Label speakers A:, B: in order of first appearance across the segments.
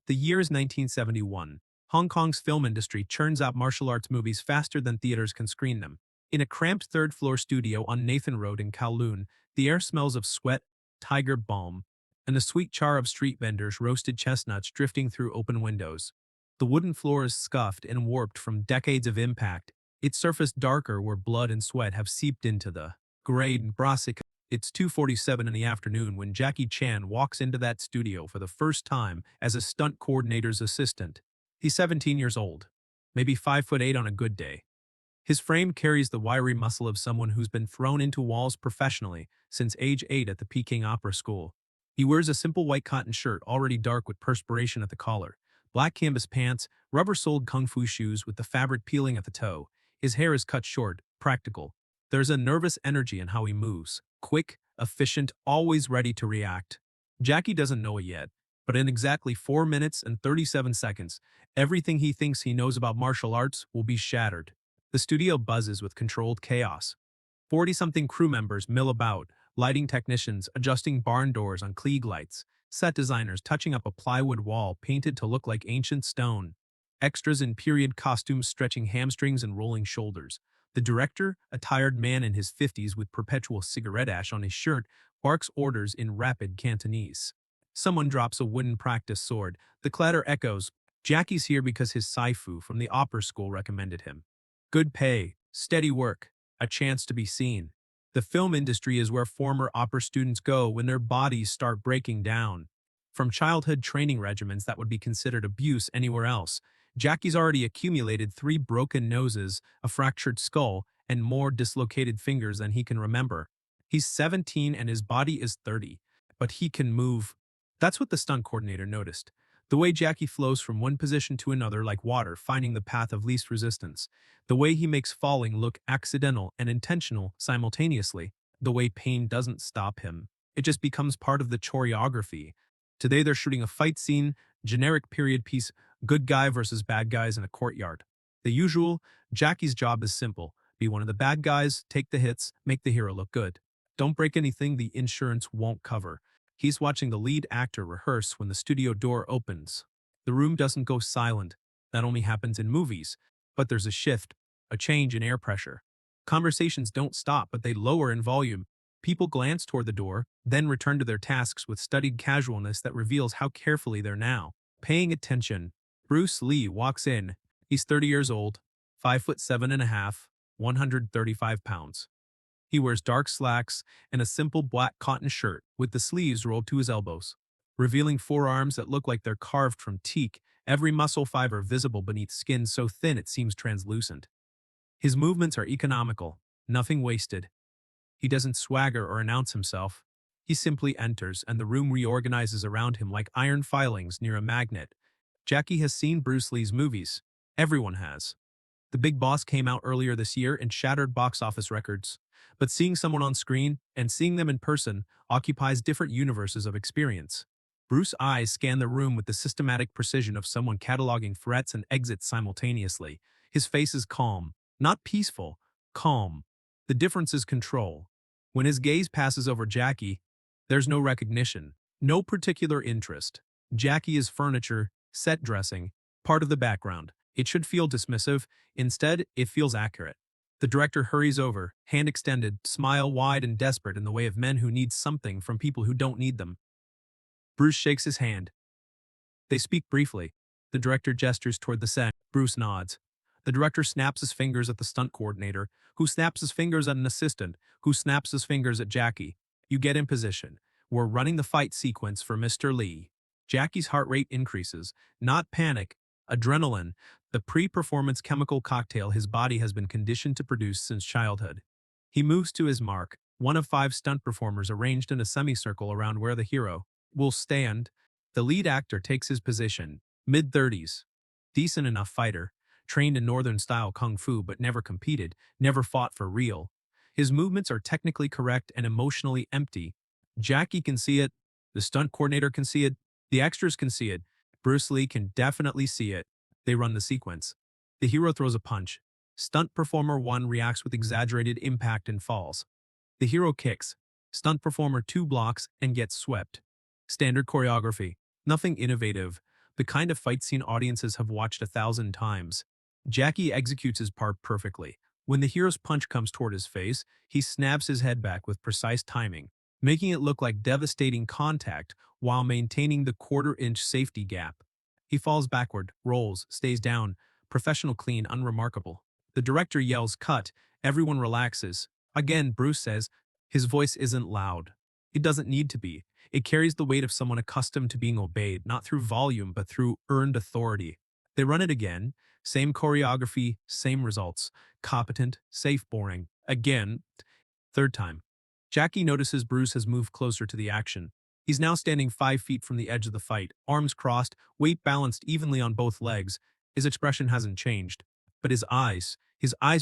A: The year is 1971. Hong Kong's film industry churns out martial arts movies faster than theaters can screen them. In a cramped third-floor studio on Nathan Road in Kowloon, the air smells of sweat, tiger balm, and the sweet char of street vendors' roasted chestnuts drifting through open windows. The wooden floor is scuffed and warped from decades of impact, its surface darker where blood and sweat have seeped into the grade brassica. It's 2:47 in the afternoon when Jackie Chan walks into that studio for the first time as a stunt coordinator's assistant. He's 17 years old, maybe 5'8" on a good day. His frame carries the wiry muscle of someone who's been thrown into walls professionally since age 8 at the Peking Opera School. He wears a simple white cotton shirt already dark with perspiration at the collar, black canvas pants, rubber-soled kung fu shoes with the fabric peeling at the toe. His hair is cut short, practical. There's a nervous energy in how he moves, quick, efficient, always ready to react. Jackie doesn't know it yet, but in exactly 4 minutes and 37 seconds, everything he thinks he knows about martial arts will be shattered. The studio buzzes with controlled chaos. 40-something crew members mill about, lighting technicians adjusting barn doors on Klieg lights, set designers touching up a plywood wall painted to look like ancient stone, extras in period costumes stretching hamstrings and rolling shoulders. The director, a tired man in his 50s with perpetual cigarette ash on his shirt, barks orders in rapid Cantonese. Someone drops a wooden practice sword. The clatter echoes. Jackie's here because his Saifu from the opera school recommended him. Good pay, steady work, a chance to be seen. The film industry is where former opera students go when their bodies start breaking down. From childhood training regimens that would be considered abuse anywhere else, Jackie's already accumulated 3 broken noses, a fractured skull, and more dislocated fingers than he can remember. He's 17 and his body is 30, but he can move. That's what the stunt coordinator noticed. The way Jackie flows from one position to another like water, finding the path of least resistance. The way he makes falling look accidental and intentional simultaneously. The way pain doesn't stop him. It just becomes part of the choreography. Today they're shooting a fight scene, generic period piece, good guy versus bad guys in a courtyard. The usual, Jackie's job is simple. Be one of the bad guys, take the hits, make the hero look good. Don't break anything the insurance won't cover. He's watching the lead actor rehearse when the studio door opens. The room doesn't go silent. That only happens in movies. But there's a shift, a change in air pressure. Conversations don't stop, but they lower in volume. People glance toward the door, then return to their tasks with studied casualness that reveals how carefully they're now paying attention. Bruce Lee walks in. He's 30 years old, 5'7.5", 135 pounds. He wears dark slacks and a simple black cotton shirt with the sleeves rolled to his elbows, revealing forearms that look like they're carved from teak, every muscle fiber visible beneath skin so thin it seems translucent. His movements are economical, nothing wasted. He doesn't swagger or announce himself. He simply enters, and the room reorganizes around him like iron filings near a magnet. Jackie has seen Bruce Lee's movies. Everyone has. The Big Boss came out earlier this year and shattered box office records. But seeing someone on screen and seeing them in person occupies different universes of experience. Bruce's eyes scan the room with the systematic precision of someone cataloging threats and exits simultaneously. His face is calm, not peaceful, calm. The difference is control. When his gaze passes over Jackie, there's no recognition, no particular interest. Jackie is furniture, set dressing, part of the background. It should feel dismissive. Instead, it feels accurate. The director hurries over, hand extended, smile wide and desperate in the way of men who need something from people who don't need them. Bruce shakes his hand. They speak briefly. The director gestures toward the set. Bruce nods. The director snaps his fingers at the stunt coordinator, who snaps his fingers at an assistant, who snaps his fingers at Jackie. You get in position. We're running the fight sequence for Mr. Lee. Jackie's heart rate increases. Not panic, adrenaline, the pre-performance chemical cocktail his body has been conditioned to produce since childhood. He moves to his mark, one of 5 stunt performers arranged in a semicircle around where the hero will stand. The lead actor takes his position, mid-30s. Decent enough fighter, trained in northern-style kung fu but never competed, never fought for real. His movements are technically correct and emotionally empty. Jackie can see it, the stunt coordinator can see it, the extras can see it. Bruce Lee can definitely see it. They run the sequence. The hero throws a punch. Stunt performer 1 reacts with exaggerated impact and falls. The hero kicks. Stunt performer 2 blocks and gets swept. Standard choreography. Nothing innovative, The kind of fight scene audiences have watched 1,000 times. Jackie executes his part perfectly. When the hero's punch comes toward his face, he snaps his head back with precise timing, making it look like devastating contact while maintaining the quarter-inch safety gap. He falls backward, rolls, stays down, professional clean, unremarkable. The director yells, "Cut," everyone relaxes. Again, Bruce says, his voice isn't loud. It doesn't need to be. It carries the weight of someone accustomed to being obeyed, not through volume, but through earned authority. They run it again. Same choreography, same results. Competent, safe, boring. Again, third time. Jackie notices Bruce has moved closer to the action. He's now standing 5 feet from the edge of the fight, arms crossed, weight balanced evenly on both legs. His expression hasn't changed. But his eyes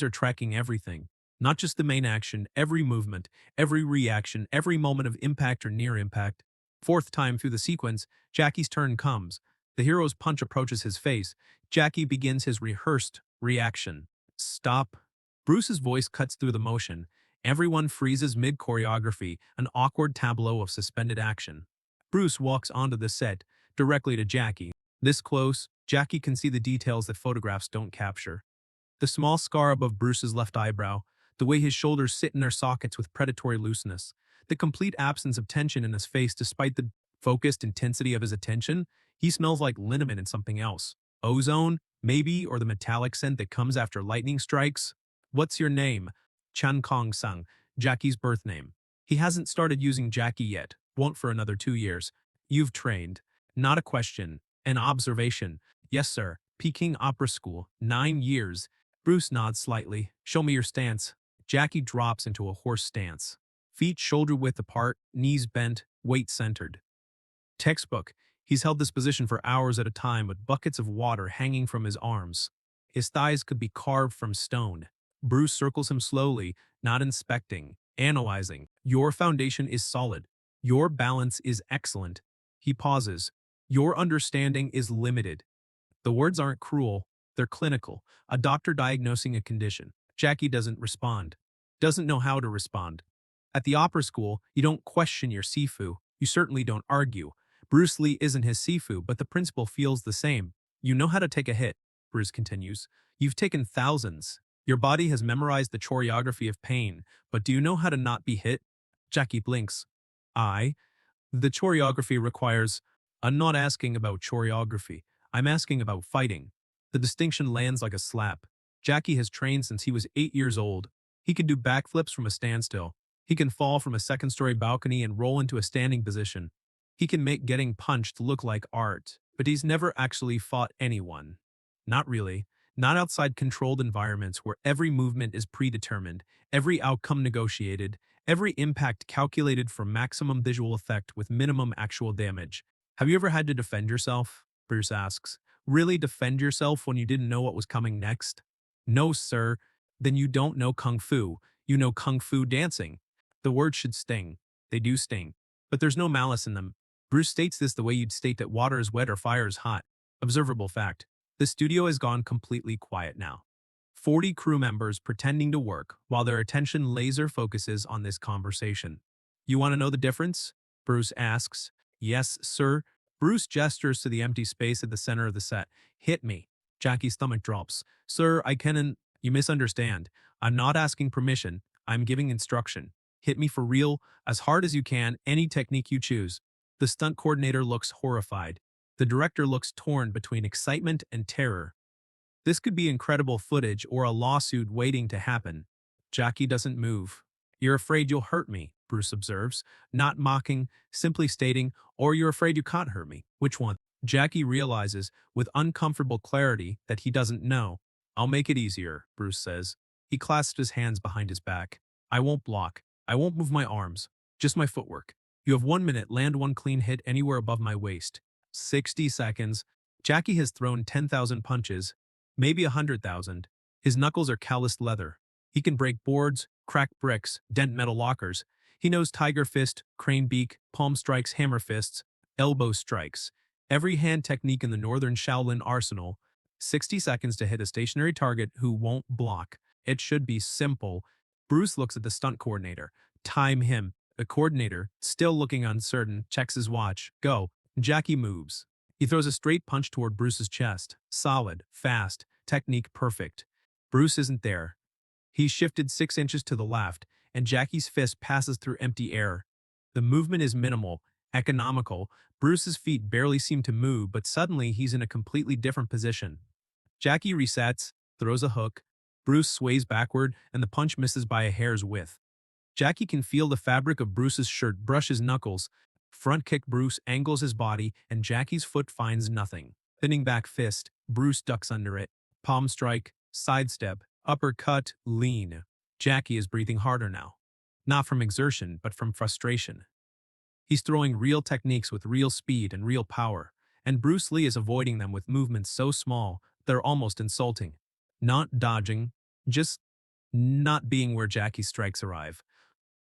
A: are tracking everything. Not just the main action, every movement, every reaction, every moment of impact or near impact. Fourth time through the sequence, Jackie's turn comes. The hero's punch approaches his face. Jackie begins his rehearsed reaction. Stop. Bruce's voice cuts through the motion. Everyone freezes mid-choreography, an awkward tableau of suspended action. Bruce walks onto the set, directly to Jackie. This close, Jackie can see the details that photographs don't capture. The small scar above Bruce's left eyebrow, the way his shoulders sit in their sockets with predatory looseness, the complete absence of tension in his face despite the focused intensity of his attention. He smells like liniment and something else. Ozone, maybe, or the metallic scent that comes after lightning strikes. What's your name? Chan Kong Sung, Jackie's birth name. He hasn't started using Jackie yet, won't for another 2 years. You've trained. Not a question, an observation. Yes, sir. Peking Opera School, 9 years. Bruce nods slightly. Show me your stance. Jackie drops into a horse stance. Feet shoulder-width apart, knees bent, weight centered. Textbook. He's held this position for hours at a time with buckets of water hanging from his arms. His thighs could be carved from stone. Bruce circles him slowly, not inspecting, analyzing. Your foundation is solid. Your balance is excellent. He pauses. Your understanding is limited. The words aren't cruel, they're clinical. A doctor diagnosing a condition. Jackie doesn't respond. Doesn't know how to respond. At the opera school, you don't question your Sifu. You certainly don't argue. Bruce Lee isn't his Sifu, but the principle feels the same. You know how to take a hit, Bruce continues. You've taken thousands. Your body has memorized the choreography of pain, but do you know how to not be hit? Jackie blinks. The choreography requires. I'm not asking about choreography. I'm asking about fighting. The distinction lands like a slap. Jackie has trained since he was 8 years old. He can do backflips from a standstill. He can fall from a second-story balcony and roll into a standing position. He can make getting punched look like art, but he's never actually fought anyone. Not really. Not outside controlled environments where every movement is predetermined, every outcome negotiated, every impact calculated for maximum visual effect with minimum actual damage. Have you ever had to defend yourself? Bruce asks. Really defend yourself when you didn't know what was coming next? No, sir. Then you don't know Kung Fu. You know Kung Fu dancing. The words should sting. They do sting. But there's no malice in them. Bruce states this the way you'd state that water is wet or fire is hot. Observable fact. The studio has gone completely quiet now. 40 crew members pretending to work while their attention laser focuses on this conversation. You want to know the difference? Bruce asks. Yes, sir. Bruce gestures to the empty space at the center of the set. Hit me. Jackie's stomach drops. Sir, I can. You misunderstand. I'm not asking permission. I'm giving instruction. Hit me for real, as hard as you can, any technique you choose. The stunt coordinator looks horrified. The director looks torn between excitement and terror. This could be incredible footage or a lawsuit waiting to happen. Jackie doesn't move. You're afraid you'll hurt me, Bruce observes, not mocking, simply stating, or you're afraid you can't hurt me. Which one? Jackie realizes, with uncomfortable clarity, that he doesn't know. I'll make it easier, Bruce says. He clasps his hands behind his back. I won't block. I won't move my arms. Just my footwork. You have 1 minute, land one clean hit anywhere above my waist. 60 seconds. Jackie has thrown 10,000 punches, maybe 100,000. His knuckles are calloused leather. He can break boards, crack bricks, dent metal lockers. He knows tiger fist, crane beak, palm strikes, hammer fists, elbow strikes. Every hand technique in the Northern Shaolin arsenal. 60 seconds to hit a stationary target who won't block. It should be simple. Bruce looks at the stunt coordinator. Time him. The coordinator, still looking uncertain, checks his watch. Go. Jackie moves. He throws a straight punch toward Bruce's chest. Solid, fast, technique perfect. Bruce isn't there. He's shifted 6 inches to the left, and Jackie's fist passes through empty air. The movement is minimal, economical. Bruce's feet barely seem to move, but suddenly he's in a completely different position. Jackie resets, throws a hook. Bruce sways backward, and the punch misses by a hair's width. Jackie can feel the fabric of Bruce's shirt brush his knuckles. Front kick Bruce angles his body, and Jackie's foot finds nothing. Thinning back fist, Bruce ducks under it. Palm strike, sidestep, uppercut, lean. Jackie is breathing harder now. Not from exertion, but from frustration. He's throwing real techniques with real speed and real power, and Bruce Lee is avoiding them with movements so small they're almost insulting. Not dodging, just not being where Jackie's strikes arrive.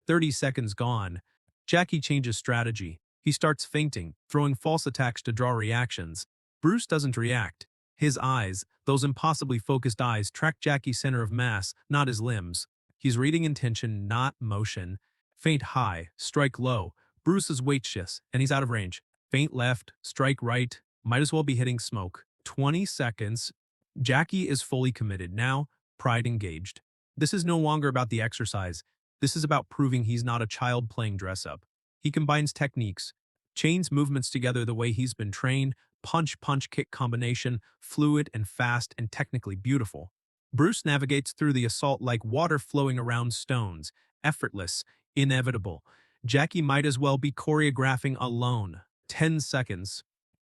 A: 30 seconds gone. Jackie changes strategy. He starts feinting, throwing false attacks to draw reactions. Bruce doesn't react. His eyes, those impossibly focused eyes, track Jackie's center of mass, not his limbs. He's reading intention, not motion. Feint high, strike low. Bruce's weight shifts, and he's out of range. Feint left, strike right. Might as well be hitting smoke. 20 seconds. Jackie is fully committed now, pride engaged. This is no longer about the exercise. This is about proving he's not a child playing dress-up. He combines techniques, chains movements together the way he's been trained, punch-punch-kick combination, fluid and fast and technically beautiful. Bruce navigates through the assault like water flowing around stones, effortless, inevitable. Jackie might as well be choreographing alone. 10 seconds.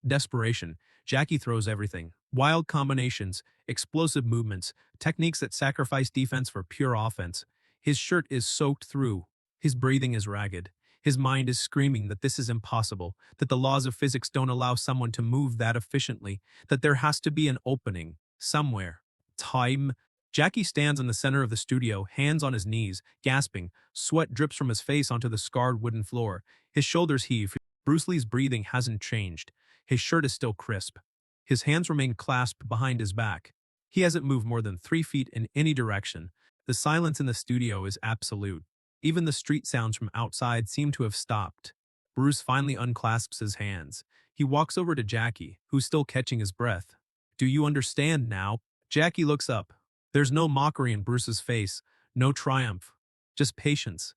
A: Desperation. Jackie throws everything. Wild combinations, explosive movements, techniques that sacrifice defense for pure offense. His shirt is soaked through. His breathing is ragged. His mind is screaming that this is impossible, that the laws of physics don't allow someone to move that efficiently, that there has to be an opening, somewhere. Time. Jackie stands in the center of the studio, hands on his knees, gasping. Sweat drips from his face onto the scarred wooden floor. His shoulders heave. Bruce Lee's breathing hasn't changed. His shirt is still crisp. His hands remain clasped behind his back. He hasn't moved more than 3 feet in any direction. The silence in the studio is absolute. Even the street sounds from outside seem to have stopped. Bruce finally unclasps his hands. He walks over to Jackie, who's still catching his breath. "Do you understand now?" Jackie looks up. There's no mockery in Bruce's face, no triumph, just patience.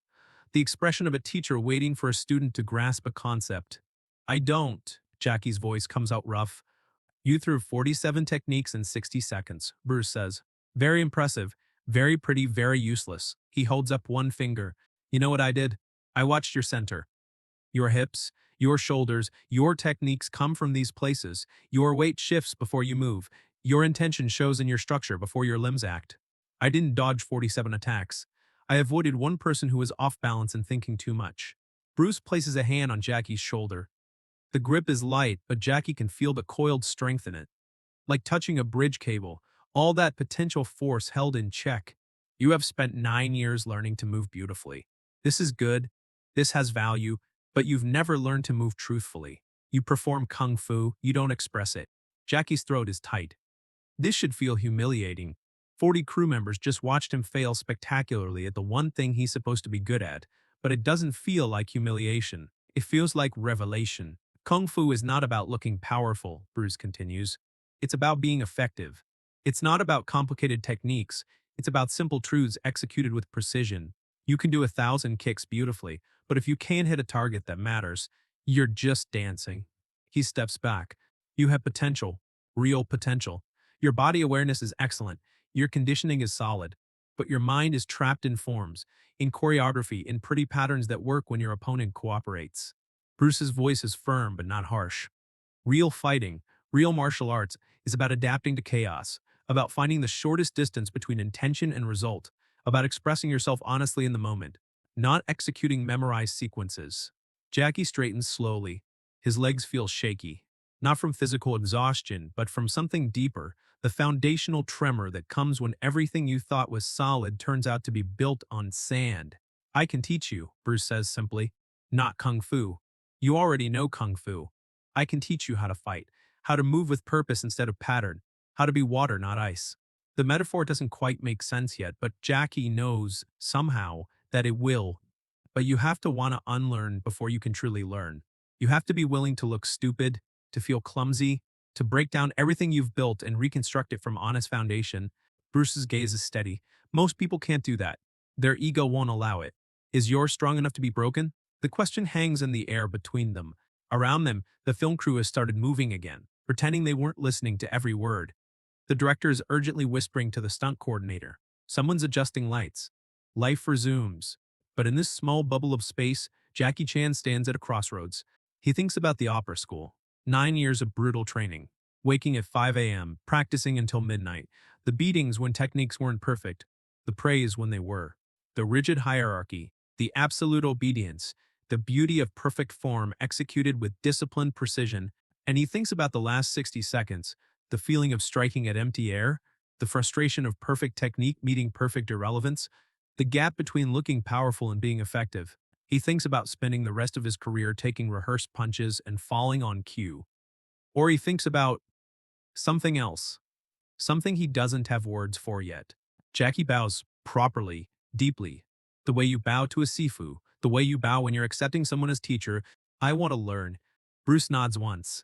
A: The expression of a teacher waiting for a student to grasp a concept. "I don't." Jackie's voice comes out rough. "You threw 47 techniques in 60 seconds, Bruce says. "Very impressive. Very pretty, very useless." He holds up one finger. "You know what I did? I watched your center. Your hips, your shoulders, your techniques come from these places. Your weight shifts before you move. Your intention shows in your structure before your limbs act. I didn't dodge 47 attacks. I avoided one person who was off balance and thinking too much." Bruce places a hand on Jackie's shoulder. The grip is light, but Jackie can feel the coiled strength in it. Like touching a bridge cable, all that potential force held in check. "You have spent 9 years learning to move beautifully. This is good, this has value, but you've never learned to move truthfully. You perform kung fu, you don't express it." Jackie's throat is tight. This should feel humiliating. 40 crew members just watched him fail spectacularly at the one thing he's supposed to be good at, but it doesn't feel like humiliation. It feels like revelation. "Kung fu is not about looking powerful," Bruce continues. "It's about being effective. It's not about complicated techniques. It's about simple truths executed with precision. You can do 1,000 kicks beautifully, but if you can't hit a target that matters, you're just dancing." He steps back. "You have potential, real potential. Your body awareness is excellent. Your conditioning is solid. But your mind is trapped in forms, in choreography, in pretty patterns that work when your opponent cooperates." Bruce's voice is firm but not harsh. Real fighting, real martial arts, is about adapting to chaos, about finding the shortest distance between intention and result, about expressing yourself honestly in the moment, not executing memorized sequences. Jackie straightens slowly. His legs feel shaky, not from physical exhaustion, but from something deeper, the foundational tremor that comes when everything you thought was solid turns out to be built on sand. "I can teach you," Bruce says simply. "Not kung fu. You already know kung fu. I can teach you how to fight, how to move with purpose instead of pattern, how to be water, not ice." The metaphor doesn't quite make sense yet, but Jackie knows, somehow, that it will. But you have to want to unlearn before you can truly learn. You have to be willing to look stupid, to feel clumsy, to break down everything you've built and reconstruct it from honest foundation. Bruce's gaze is steady. Most people can't do that. Their ego won't allow it. Is yours strong enough to be broken? The question hangs in the air between them. Around them, the film crew has started moving again, pretending they weren't listening to every word. The director is urgently whispering to the stunt coordinator. Someone's adjusting lights. Life resumes. But in this small bubble of space, Jackie Chan stands at a crossroads. He thinks about the opera school. 9 years of brutal training. Waking at 5 a.m., practicing until midnight. The beatings when techniques weren't perfect. The praise when they were. The rigid hierarchy. The absolute obedience. The beauty of perfect form executed with disciplined precision. And he thinks about the last 60 seconds. The feeling of striking at empty air. The frustration of perfect technique meeting perfect irrelevance. The gap between looking powerful and being effective. He thinks about spending the rest of his career taking rehearsed punches and falling on cue. Or he thinks about something else. Something he doesn't have words for yet. Jackie bows properly, deeply. The way you bow to a sifu, the way you bow when you're accepting someone as teacher. I want to learn. Bruce nods once.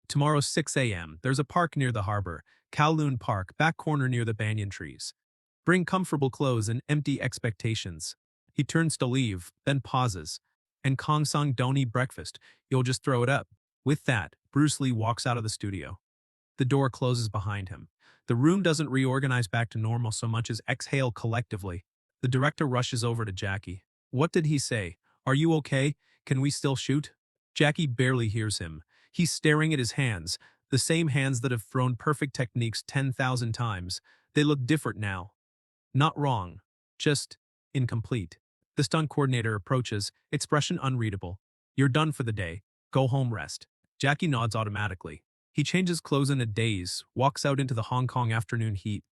A: Tomorrow 6 a.m. There's a park near the harbor. Kowloon Park, back corner near the banyan trees. Bring comfortable clothes and empty expectations. He turns to leave, then pauses. And Kong Sung don't eat breakfast. You'll just throw it up. With that, Bruce Lee walks out of the studio. The door closes behind him. The room doesn't reorganize back to normal so much as exhale collectively. The director rushes over to Jackie. What did he say? Are you okay? Can we still shoot? Jackie barely hears him. He's staring at his hands, the same hands that have thrown perfect techniques 10,000 times. They look different now. Not wrong, just incomplete. The stunt coordinator approaches, expression unreadable. You're done for the day. Go home rest. Jackie nods automatically. He changes clothes in a daze, walks out into the Hong Kong afternoon heat.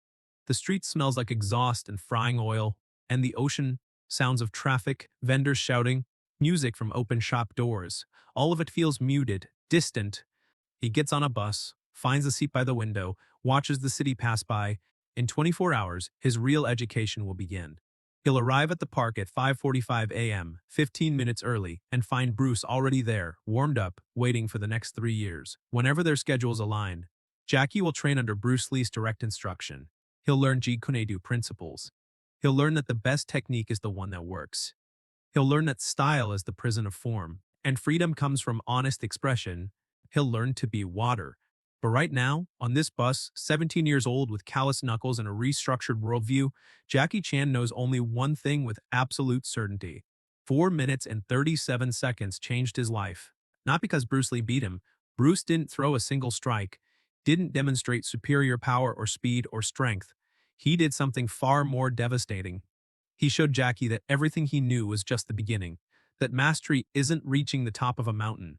A: The street smells like exhaust and frying oil, and the ocean, sounds of traffic, vendors shouting, music from open shop doors. All of it feels muted, distant. He gets on a bus, finds a seat by the window, watches the city pass by. In 24 hours, his real education will begin. He'll arrive at the park at 5:45 a.m., 15 minutes early, and find Bruce already there, warmed up, waiting for the next 3 years. Whenever their schedules align, Jackie will train under Bruce Lee's direct instruction. He'll learn Jeet Kune Do principles. He'll learn that the best technique is the one that works. He'll learn that style is the prison of form, and freedom comes from honest expression. He'll learn to be water. But right now, on this bus, 17 years old with calloused knuckles and a restructured worldview, Jackie Chan knows only one thing with absolute certainty. 4 minutes and 37 seconds changed his life. Not because Bruce Lee beat him. Bruce didn't throw a single strike, didn't demonstrate superior power or speed or strength. He did something far more devastating. He showed Jackie that everything he knew was just the beginning, that mastery isn't reaching the top of a mountain.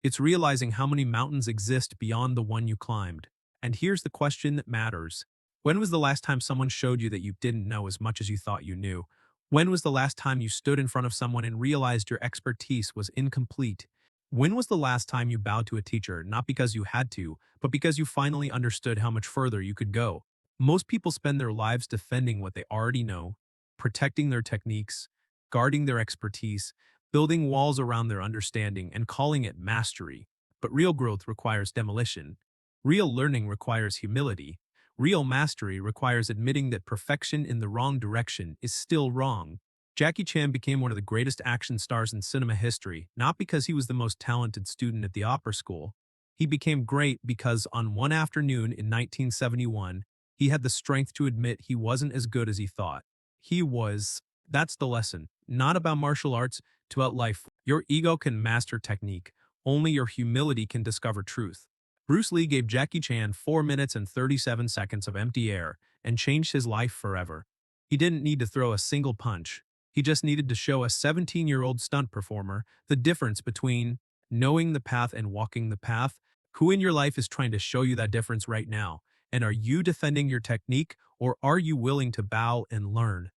A: It's realizing how many mountains exist beyond the one you climbed. And here's the question that matters. When was the last time someone showed you that you didn't know as much as you thought you knew? When was the last time you stood in front of someone and realized your expertise was incomplete? When was the last time you bowed to a teacher, not because you had to, but because you finally understood how much further you could go? Most people spend their lives defending what they already know, protecting their techniques, guarding their expertise, building walls around their understanding and calling it mastery. But real growth requires demolition. Real learning requires humility. Real mastery requires admitting that perfection in the wrong direction is still wrong. Jackie Chan became one of the greatest action stars in cinema history, not because he was the most talented student at the opera school. He became great because on one afternoon in 1971, he had the strength to admit he wasn't as good as he thought. He was. That's the lesson. Not about martial arts, it's about life. Your ego can master technique. Only your humility can discover truth. Bruce Lee gave Jackie Chan 4 minutes and 37 seconds of empty air and changed his life forever. He didn't need to throw a single punch. He just needed to show a 17-year-old stunt performer the difference between knowing the path and walking the path. Who in your life is trying to show you that difference right now? And are you defending your technique, or are you willing to bow and learn?